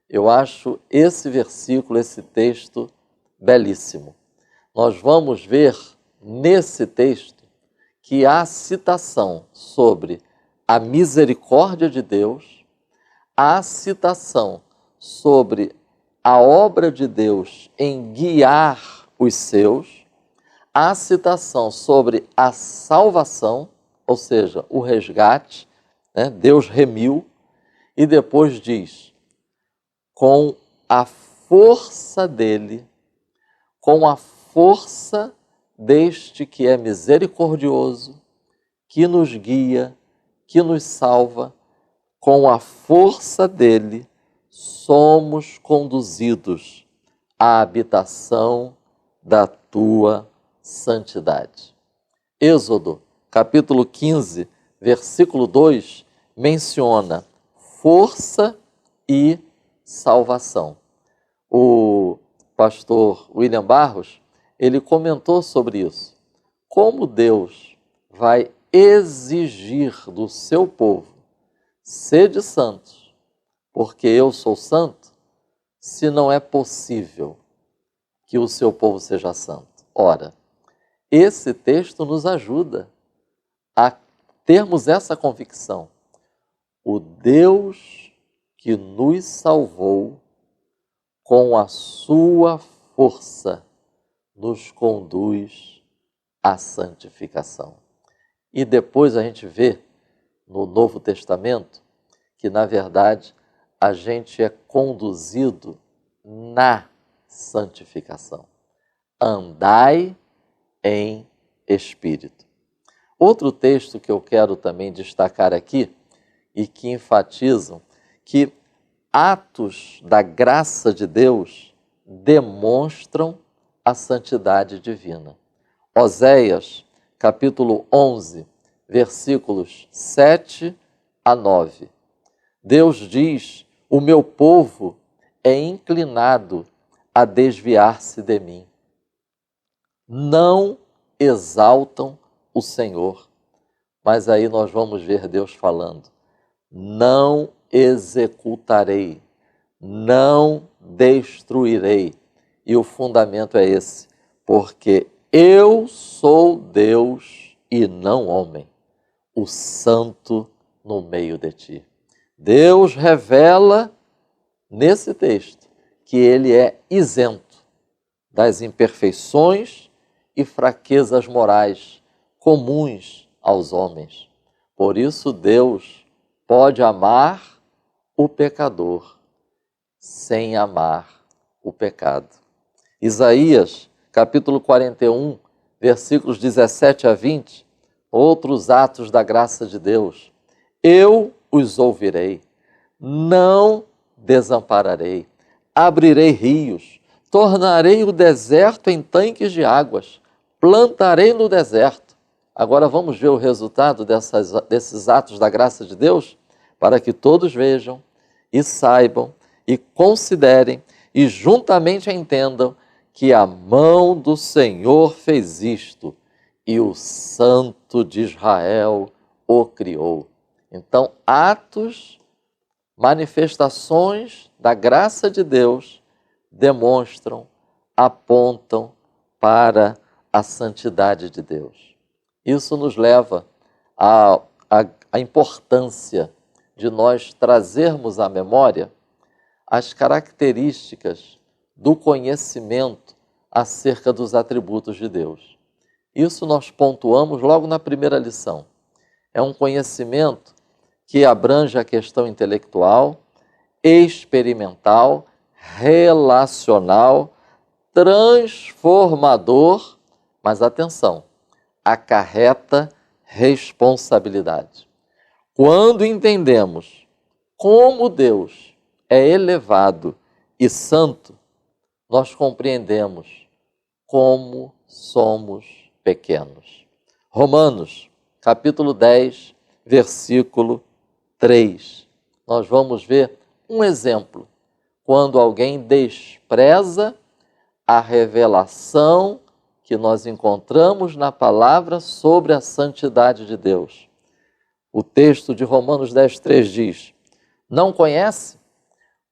Eu acho esse versículo, esse texto, belíssimo. Nós vamos ver nesse texto que há citação sobre a misericórdia de Deus, há citação sobre a obra de Deus em guiar os seus, há citação sobre a salvação, ou seja, o resgate, né? Deus remiu, e depois diz, com a força dele, com a força deste que é misericordioso, que nos guia, que nos salva, com a força dele, somos conduzidos à habitação da tua santidade. Êxodo, capítulo 15, versículo 2, menciona força e salvação. O pastor William Barros, ele comentou sobre isso. Como Deus vai exigir do seu povo, sede santos, porque eu sou santo, se não é possível que o seu povo seja santo? Ora, esse texto nos ajuda a termos essa convicção. O Deus que nos salvou, com a sua força, nos conduz à santificação. E depois a gente vê no Novo Testamento que, na verdade, a gente é conduzido na santificação. Andai em espírito. Outro texto que eu quero também destacar aqui e que enfatizam que atos da graça de Deus demonstram a santidade divina. Oséias, capítulo 11, versículos 7 a 9. Deus diz, o meu povo é inclinado a desviar-se de mim. Não exaltam o Senhor. Mas aí nós vamos ver Deus falando, não executarei, não destruirei. E o fundamento é esse, porque eu sou Deus e não homem, o santo no meio de ti. Deus revela nesse texto que ele é isento das imperfeições e fraquezas morais comuns aos homens. Por isso Deus pode amar o pecador sem amar o pecado. Isaías, capítulo 41, versículos 17 a 20, outros atos da graça de Deus. Eu os ouvirei, não desampararei, abrirei rios, tornarei o deserto em tanques de águas, plantarei no deserto. Agora vamos ver o resultado desses atos da graça de Deus, para que todos vejam e saibam e considerem e juntamente entendam que a mão do Senhor fez isto e o Santo de Israel o criou. Então, atos, manifestações da graça de Deus demonstram, apontam para a santidade de Deus. Isso nos leva à importância de nós trazermos à memória as características do conhecimento acerca dos atributos de Deus. Isso nós pontuamos logo na primeira lição. É um conhecimento que abrange a questão intelectual, experimental, relacional, transformador, mas atenção, acarreta responsabilidade. Quando entendemos como Deus é elevado e santo, nós compreendemos como somos pequenos. Romanos, capítulo 10, versículo 3. Nós vamos ver um exemplo. Quando alguém despreza a revelação que nós encontramos na palavra sobre a santidade de Deus. O texto de Romanos 10, 3 diz: não conhece?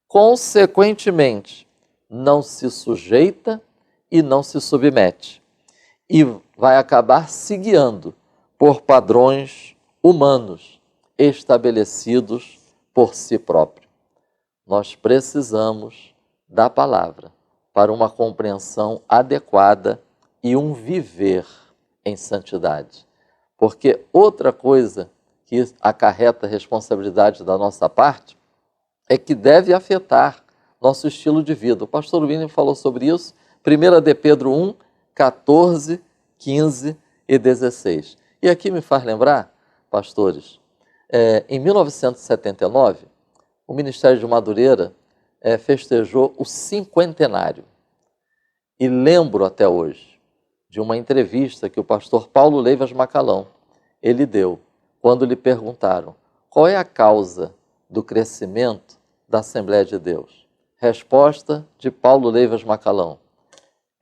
Consequentemente, não se sujeita e não se submete. E vai acabar se guiando por padrões humanos estabelecidos por si próprio. Nós precisamos da palavra para uma compreensão adequada e um viver em santidade. Porque outra coisa que acarreta responsabilidade da nossa parte é que deve afetar nosso estilo de vida. O pastor William falou sobre isso, 1 de Pedro 1, 14, 15 e 16. E aqui me faz lembrar, pastores, em 1979, o Ministério de Madureira festejou o 50º. E lembro até hoje de uma entrevista que o pastor Paulo Leivas Macalão, ele deu, quando lhe perguntaram qual é a causa do crescimento da Assembleia de Deus. Resposta de Paulo Leivas Macalão: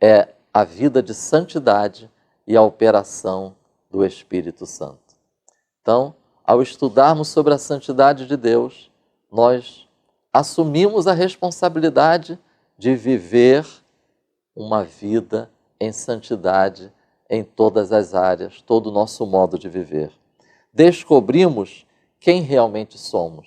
é a vida de santidade e a operação do Espírito Santo. Então, ao estudarmos sobre a santidade de Deus, nós assumimos a responsabilidade de viver uma vida em santidade em todas as áreas, todo o nosso modo de viver. Descobrimos quem realmente somos.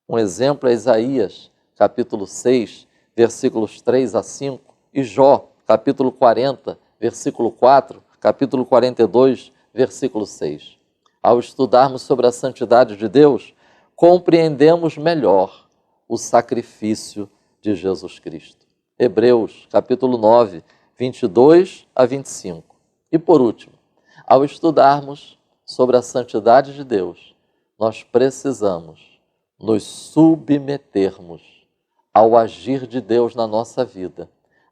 Um exemplo é Isaías, capítulo 6, versículos 3 a 5, e Jó, capítulo 40, versículo 4, capítulo 42, versículo 6. Ao estudarmos sobre a santidade de Deus, compreendemos melhor o sacrifício de Jesus Cristo. Hebreus, capítulo 9, 22 a 25. E por último, ao estudarmos sobre a santidade de Deus, nós precisamos nos submetermos ao agir de Deus na nossa vida,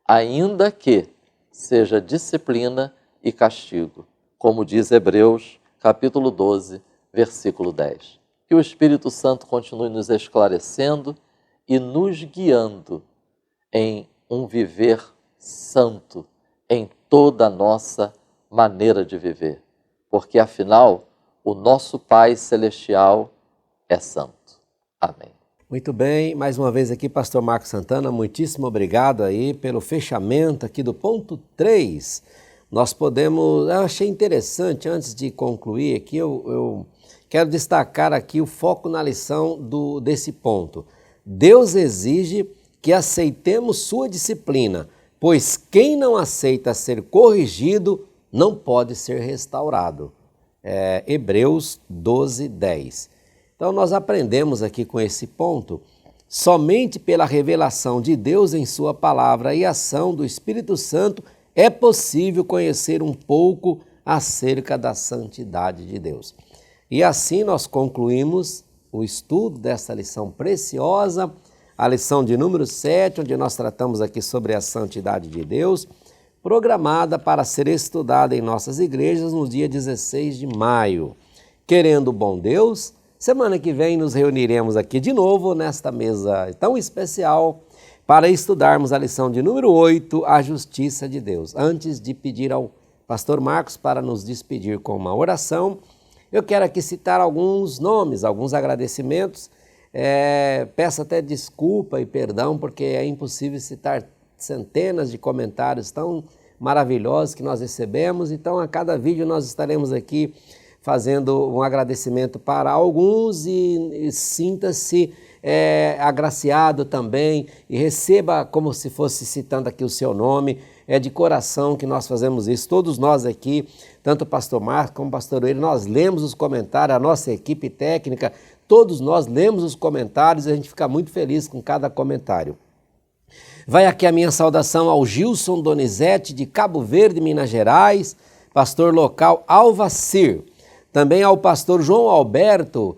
ainda que seja disciplina e castigo, como diz Hebreus, capítulo 12, versículo 10. Que o Espírito Santo continue nos esclarecendo e nos guiando em um viver santo em toda a nossa maneira de viver, porque afinal o nosso Pai Celestial é santo. Amém. Muito bem, mais uma vez aqui, pastor Marcos Santana, muitíssimo obrigado aí pelo fechamento aqui do ponto 3. Nós podemos, eu achei interessante, antes de concluir aqui, eu quero destacar aqui o foco na lição desse ponto. Deus exige que aceitemos sua disciplina, pois quem não aceita ser corrigido não pode ser restaurado. Hebreus 12, 10. Então nós aprendemos aqui com esse ponto, somente pela revelação de Deus em sua palavra e ação do Espírito Santo é possível conhecer um pouco acerca da santidade de Deus. E assim nós concluímos o estudo dessa lição preciosa, a lição de número 7, onde nós tratamos aqui sobre a santidade de Deus, programada para ser estudada em nossas igrejas no dia 16 de maio. Querendo o bom Deus, semana que vem nos reuniremos aqui de novo nesta mesa tão especial para estudarmos a lição de número 8, a justiça de Deus. Antes de pedir ao pastor Marcos para nos despedir com uma oração, Eu quero aqui citar alguns nomes, alguns agradecimentos. Peço até desculpa e perdão, porque é impossível citar centenas de comentários tão maravilhosos que nós recebemos. Então, a cada vídeo nós estaremos aqui fazendo um agradecimento para alguns e sinta-se agraciado também e receba como se fosse citando aqui o seu nome. É de coração que nós fazemos isso. Todos nós aqui, tanto o pastor Marcos como o pastor William, nós lemos os comentários, a nossa equipe técnica, todos nós lemos os comentários e a gente fica muito feliz com cada comentário. Vai aqui a minha saudação ao Gilson Donizete, de Cabo Verde, Minas Gerais, pastor local Alvacir. Também ao pastor João Alberto,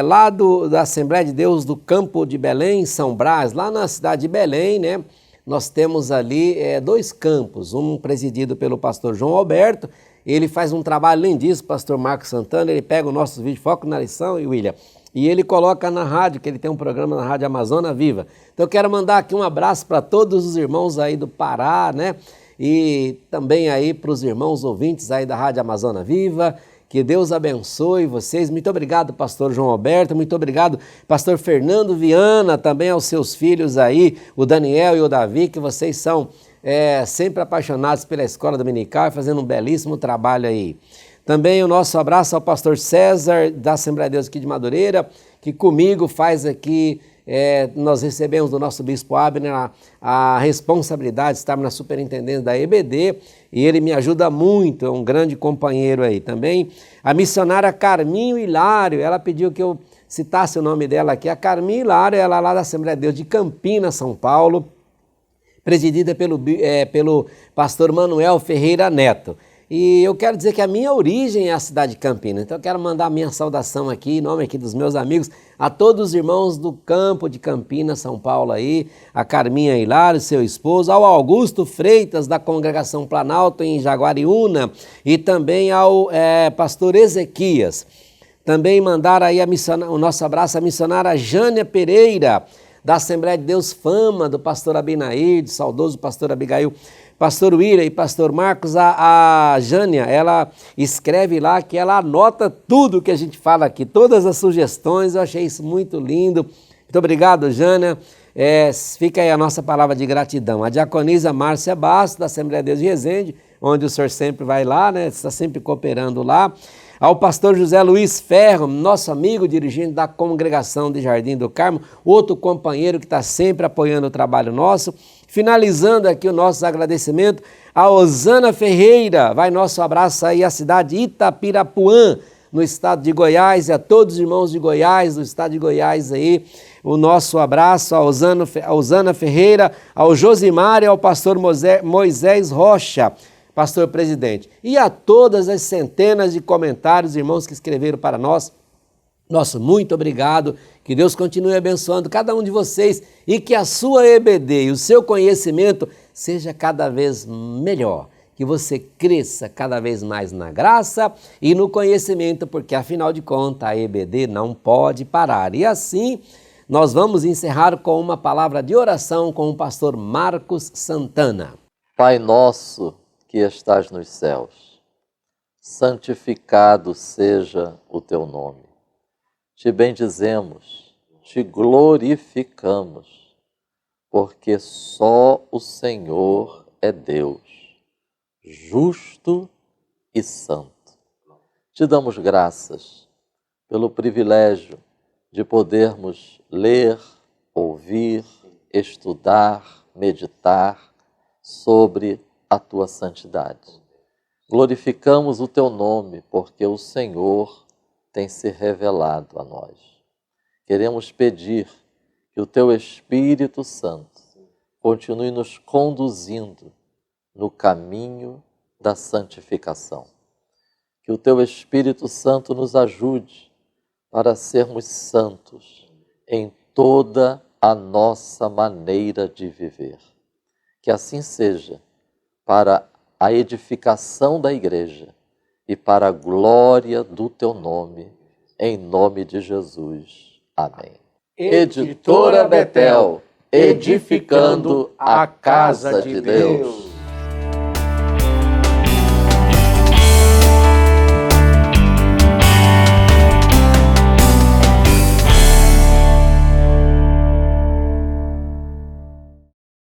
lá da Assembleia de Deus do Campo de Belém, São Brás, lá na cidade de Belém, né? Nós temos ali 2 campos, um presidido pelo pastor João Alberto, ele faz um trabalho lindíssimo, pastor Marcos Santana, ele pega o nosso vídeo Foco na Lição, e William, e ele coloca na rádio, que ele tem um programa na Rádio Amazônia Viva. Então eu quero mandar aqui um abraço para todos os irmãos aí do Pará, né? E também aí para os irmãos ouvintes aí da Rádio Amazônia Viva. Que Deus abençoe vocês. Muito obrigado, pastor João Alberto. Muito obrigado, pastor Fernando Viana, também aos seus filhos aí, o Daniel e o Davi, que vocês são sempre apaixonados pela escola dominical, fazendo um belíssimo trabalho aí. Também o nosso abraço ao pastor César, da Assembleia de Deus aqui de Madureira, que comigo faz aqui, nós recebemos do nosso bispo Abner a responsabilidade de estarmos na superintendência da EBD, e ele me ajuda muito, é um grande companheiro aí. Também a missionária Carminho Hilário, ela pediu que eu citasse o nome dela aqui. A Carminho Hilário, ela é lá da Assembleia de Deus de Campinas, São Paulo, presidida pelo pastor Manuel Ferreira Neto. E eu quero dizer que a minha origem é a cidade de Campinas, então eu quero mandar a minha saudação aqui, em nome aqui dos meus amigos, a todos os irmãos do campo de Campinas, São Paulo aí, a Carminha Hilário, seu esposo, ao Augusto Freitas, da Congregação Planalto em Jaguariúna, e também ao pastor Ezequias. Também mandar aí o nosso abraço à missionária Jânia Pereira, da Assembleia de Deus Fama, do pastor Abinair, do saudoso pastor Abigail, pastor William e pastor Marcos. A Jânia, ela escreve lá que ela anota tudo que a gente fala aqui, todas as sugestões. Eu achei isso muito lindo. Muito obrigado, Jânia. Fica aí a nossa palavra de gratidão. A diaconisa Márcia Bastos, da Assembleia de Deus de Resende, onde o senhor sempre vai lá, né? Está sempre cooperando lá. Ao pastor José Luiz Ferro, nosso amigo dirigente da congregação de Jardim do Carmo, outro companheiro que está sempre apoiando o trabalho nosso. Finalizando aqui o nosso agradecimento a Osana Ferreira, vai nosso abraço aí à cidade de Itapirapuã, no estado de Goiás, e a todos os irmãos de Goiás, do estado de Goiás aí, o nosso abraço a Osana Ferreira, ao Josimar e ao pastor Moisés Rocha, pastor presidente, e a todas as centenas de comentários, irmãos que escreveram para nós. Nosso muito obrigado, que Deus continue abençoando cada um de vocês e que a sua EBD e o seu conhecimento seja cada vez melhor, que você cresça cada vez mais na graça e no conhecimento, porque afinal de contas a EBD não pode parar. E assim nós vamos encerrar com uma palavra de oração com o pastor Marcos Santana. Pai nosso que estás nos céus, santificado seja o teu nome. Te bendizemos, te glorificamos, porque só o Senhor é Deus, justo e santo. Te damos graças pelo privilégio de podermos ler, ouvir, estudar, meditar sobre a tua santidade. Glorificamos o teu nome, porque o Senhor tem se revelado a nós. Queremos pedir que o teu Espírito Santo continue nos conduzindo no caminho da santificação. Que o teu Espírito Santo nos ajude para sermos santos em toda a nossa maneira de viver. Que assim seja, para a edificação da igreja e para a glória do teu nome, em nome de Jesus. Amém. Editora Betel, edificando a casa de Deus.